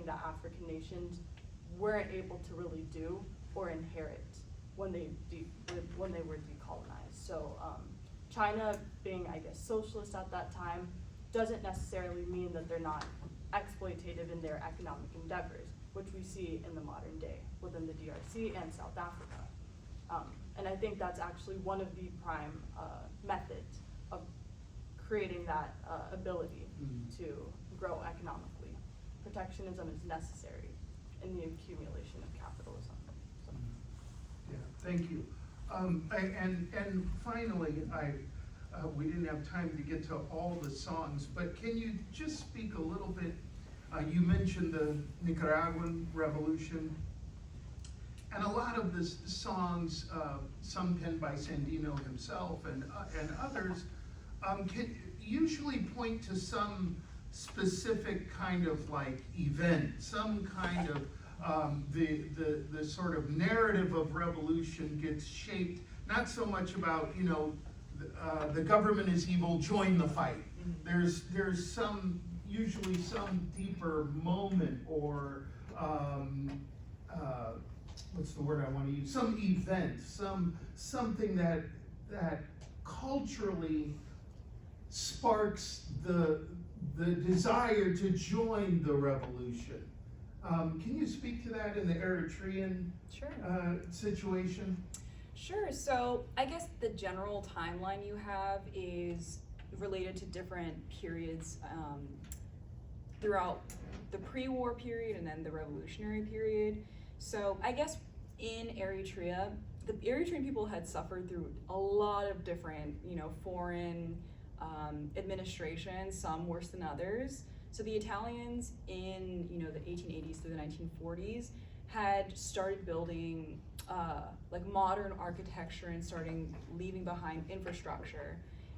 something that African nations weren't able to really do or inherit when they were decolonized. So China being, I guess, socialist at that time doesn't necessarily mean that they're not exploitative in their economic endeavors, which we see in the modern day within the DRC and South Africa. And I think that's actually one of the prime methods of creating that ability to grow economically. Protectionism is necessary in the accumulation of capitalism. So. Yeah, thank you. And finally, we didn't have time to get to all the songs, but can you just speak a little bit? You mentioned the Nicaraguan Revolution, and a lot of the songs, some penned by Sandino himself and others, can usually point to some specific kind of like event, some kind of the sort of narrative of revolution gets shaped, not so much about, you know, the government is evil, join the fight. There's some, usually some deeper moment or what's the word I want to use? Some event, something that culturally sparks the desire to join the revolution. Can you speak to that in the Eritrean situation? Sure, so I guess the general timeline you have is related to different periods throughout the pre-war period and then the revolutionary period. So I guess in Eritrea, the Eritrean people had suffered through a lot of different, you know, foreign administrations, some worse than others. So the Italians in, you know, the 1880s through the 1940s had started building like modern architecture and starting leaving behind infrastructure.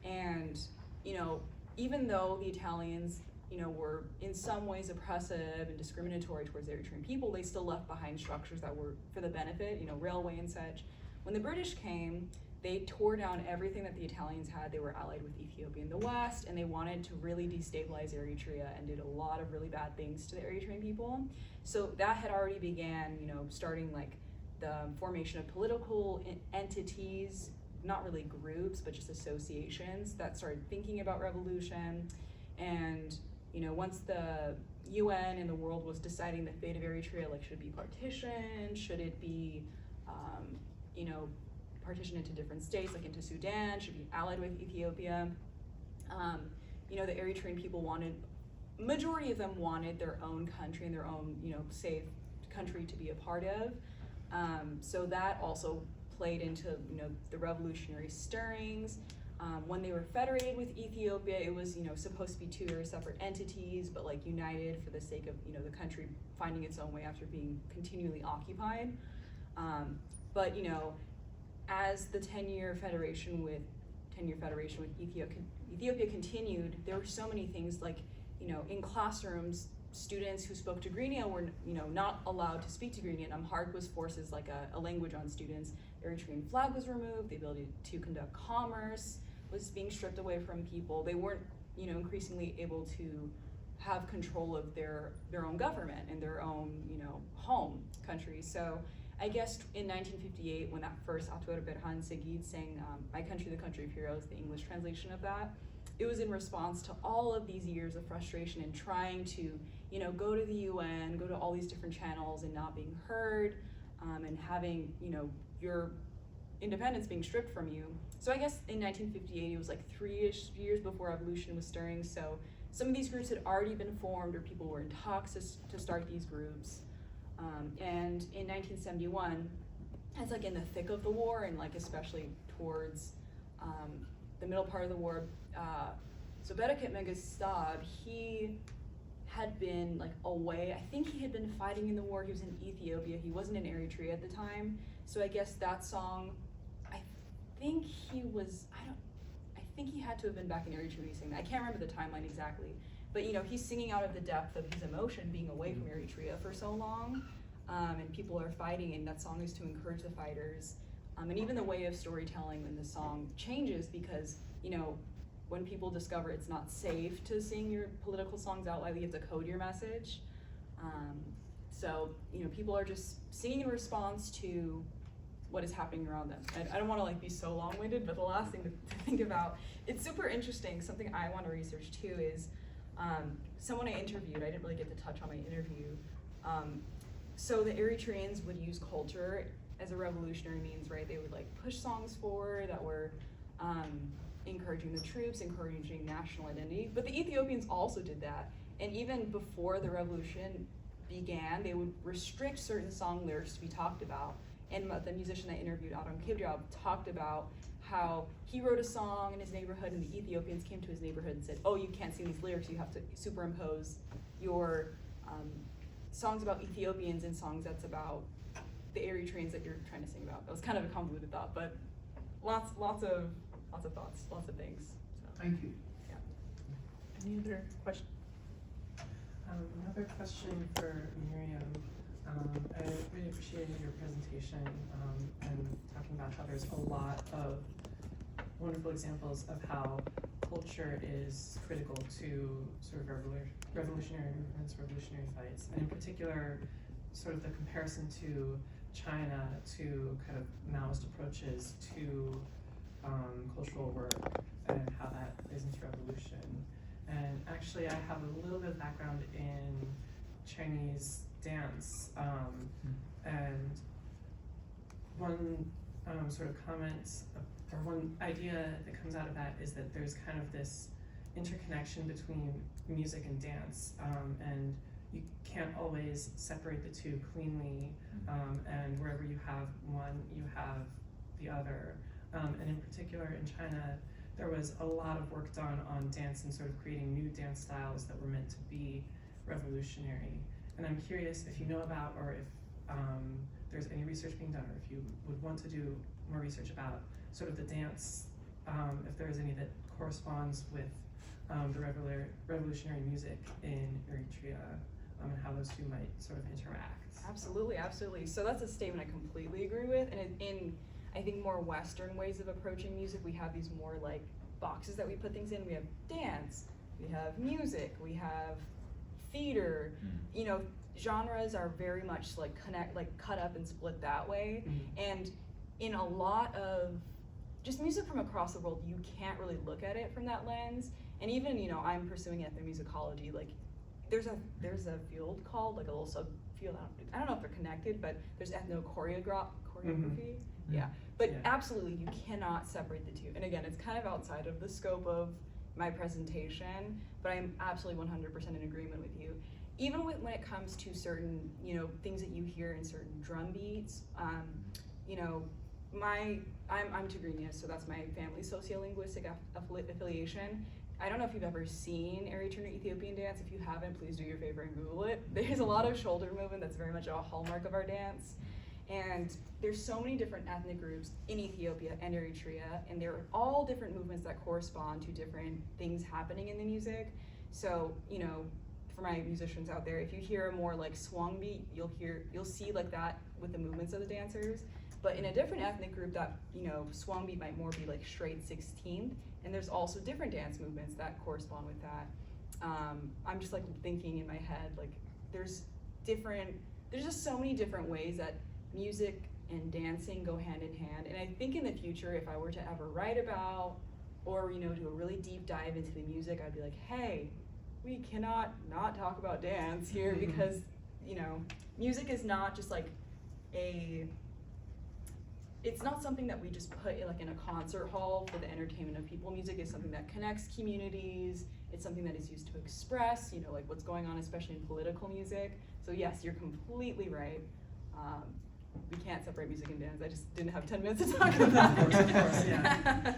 And, you know, even though the Italians, you know, were in some ways oppressive and discriminatory towards the Eritrean people, they still left behind structures that were for the benefit, you know, railway and such. When the British came, they tore down everything that the Italians had. They were allied with Ethiopia in the West, and they wanted to really destabilize Eritrea and did a lot of really bad things to the Eritrean people. So that had already began, you know, starting like the formation of political entities, not really groups, but just associations that started thinking about revolution. And, you know, once the UN and the world was deciding the fate of Eritrea, like should it be partitioned, should it be, you know, partitioned into different states, like into Sudan, should be allied with Ethiopia. You know, the Eritrean people wanted, majority of them wanted their own country and their own, you know, safe country to be a part of. So that also played into, you know, the revolutionary stirrings. When they were federated with Ethiopia, it was, you know, supposed to be two very separate entities, but like united for the sake of, you know, the country finding its own way after being continually occupied. But, you know, as the 10-year federation with Ethiopia continued, there were so many things like, you know, in classrooms, students who spoke Tigrinya were, you know, not allowed to speak Tigrinya. Amharic was forced as like a language on students. The Eritrean flag was removed. The ability to conduct commerce was being stripped away from people. They weren't, you know, increasingly able to have control of their own government and their own, you know, home country. So I guess in 1958, when that first Atuera Berhan Segid sang My Country, the Country of Heroes, the English translation of that, it was in response to all of these years of frustration and trying to, you know, go to the UN, go to all these different channels and not being heard, and having, you know, your independence being stripped from you. So I guess in 1958, it was like 3-ish years before revolution was stirring. So some of these groups had already been formed, or people were in talks to start these groups. And in 1971, it's like in the thick of the war, and like especially towards the middle part of the war, so Bereket Mengistab, he had been like away. I think he had been fighting in the war. He was in Ethiopia. He wasn't in Eritrea at the time. So I guess that song, I think he had to have been back in Eritrea singing. I can't remember the timeline exactly. But, you know, he's singing out of the depth of his emotion being away from Eritrea for so long, and people are fighting, and that song is to encourage the fighters. And even the way of storytelling in the song changes because, you know, when people discover it's not safe to sing your political songs out loud, you have to code your message. So, people are just singing in response to what is happening around them. And I don't want to like be so long-winded, but the last thing to think about, it's super interesting. Something I want to research too is someone I interviewed. I didn't really get to touch on my interview. So the Eritreans would use culture as a revolutionary means, right? They would like push songs forward that were encouraging the troops, encouraging national identity. But the Ethiopians also did that. And even before the revolution began, they would restrict certain song lyrics to be talked about. And the musician I interviewed, Adam Kibriob, talked about how he wrote a song in his neighborhood and the Ethiopians came to his neighborhood and said, oh, you can't sing these lyrics, you have to superimpose your songs about Ethiopians and songs that's about the Eritreans that you're trying to sing about. That was kind of a convoluted thought, but lots of thoughts, lots of things. So, Thank you. yeah. Any other questions? Another question for Miriam. I really appreciated your presentation and talking about how there's a lot of wonderful examples of how culture is critical to sort of revolutionary movements, revolutionary fights, and in particular, sort of the comparison to China, to kind of Maoist approaches to cultural work and how that plays into revolution. And actually, I have a little bit of background in Chinese dance, and one sort of comment or one idea that comes out of that is that there's kind of this interconnection between music and dance, and you can't always separate the two cleanly, and wherever you have one, you have the other. And in particular in China, there was a lot of work done on dance and sort of creating new dance styles that were meant to be revolutionary. And I'm curious if you know about, or if there's any research being done, or if you would want to do more research about sort of the dance, if there's any that corresponds with the revolutionary music in Eritrea, and how those two might sort of interact. Absolutely, absolutely. So that's a statement I completely agree with. And in I think more Western ways of approaching music, we have these more like boxes that we put things in. We have dance, we have music, we have theater. Genres are very much like cut up and split that way. And in a lot of just music from across the world, you can't really look at it from that lens. And even, I'm pursuing ethnomusicology. Like, there's a field called, like a little subfield, I don't know if they're connected, but there's choreography. Yeah, but absolutely, you cannot separate the two. And again, it's kind of outside of the scope of my presentation, but I'm absolutely 100% in agreement with you. Even when it comes to certain, things that you hear in certain drum beats, I'm Tigrinya, so that's my family sociolinguistic affiliation. I don't know if you've ever seen Eritrean Ethiopian dance. If you haven't, please do your favor and Google it. There's a lot of shoulder movement that's very much a hallmark of our dance. And there's so many different ethnic groups in Ethiopia and Eritrea, and there are all different movements that correspond to different things happening in the music. So, for my musicians out there, if you hear a more like swung beat, you'll see like that with the movements of the dancers. But in a different ethnic group, that swung beat might more be like straight 16th, and there's also different dance movements that correspond with that. I'm just like thinking in my head, like there's just so many different ways that music and dancing go hand in hand. And I think in the future, if I were to ever write about or do a really deep dive into the music, I'd be like, hey, we cannot not talk about dance here, because music is not just like it's not something that we just put in a concert hall for the entertainment of people. Music is something that connects communities. It's something that is used to express, like what's going on, especially in political music. So yes, you're completely right. We can't separate music and dance. I just didn't have 10 minutes to talk about it. Of course, yeah.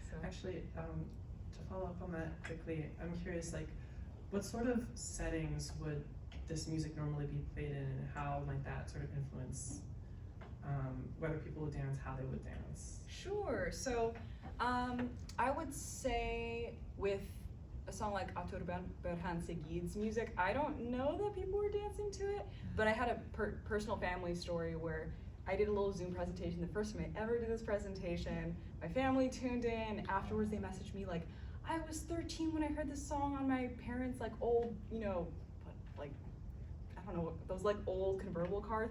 So actually, to follow up on that quickly, I'm curious, like, what sort of settings would this music normally be played in, and how might that sort of influence whether people would dance, how they would dance? Sure. So I would say with a song like Atur Berhan Segid's music, I don't know that people were dancing to it, but I had a personal family story where I did a little Zoom presentation. The first time I ever did this presentation, my family tuned in. Afterwards, they messaged me like, I was 13 when I heard this song on my parents' like old, those like old convertible car